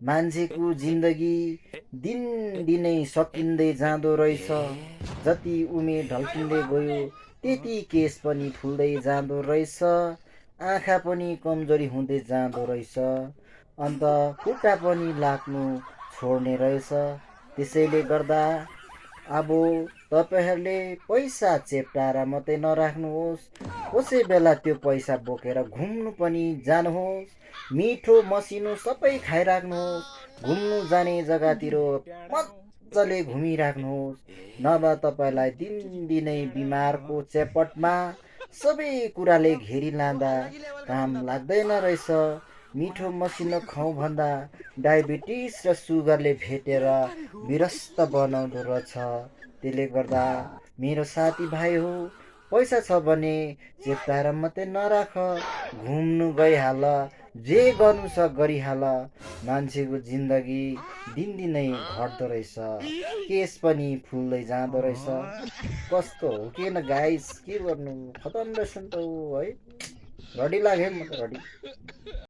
मान्छेको जिन्दगी दिनदिनै सकिँदै जाँदो रहेछ। जति उमेर ढल्किँदै गयो त्यति केस पनि फुल्दै जाँदो रहेछ। आँखा पनि कमजोरी हुँदै जाँदो रहेछ। अन्त खुट्टा पनि लाग्नु छोड्ने रहेछ। त्यसैले गर्दा अब तपाईँहरूले पैसा चेप्टाएर मात्रै नराख्नुहोस्, कसै बेला त्यो पैसा बोकेर घुम्नु पनि जानुहोस्। मिठो मसिनो सबै खाइराख्नुहोस्। घुम्नु जाने जग्गातिर मजाले घुमिराख्नुहोस्। नभए तपाईँलाई दिनदिनै बिमारको चेपटमा सबै कुराले घेरिलाँदा काम लाग्दैन रहेछ। मिठो मसिनो खाउँ भन्दा डायबिटिस र सुगरले भेटेर विरस्त बनाउँदो रहेछ। त्यसले गर्दा मेरो साथीभाइ हो, पैसा छ भने चेप्टाएर मात्रै नराख, घुम्नु गइहाल, जे गर्नु छ गरिहाल। मान्छेको जिन्दगी दिनदिनै घट्दो रहेछ, केस पनि फुल्दै जाँदो रहेछ। कस्तो हो किन गाइस, के गर्नु, खतम रहेछ नि त ऊ है। रडी लाग्यो है, म त रडी।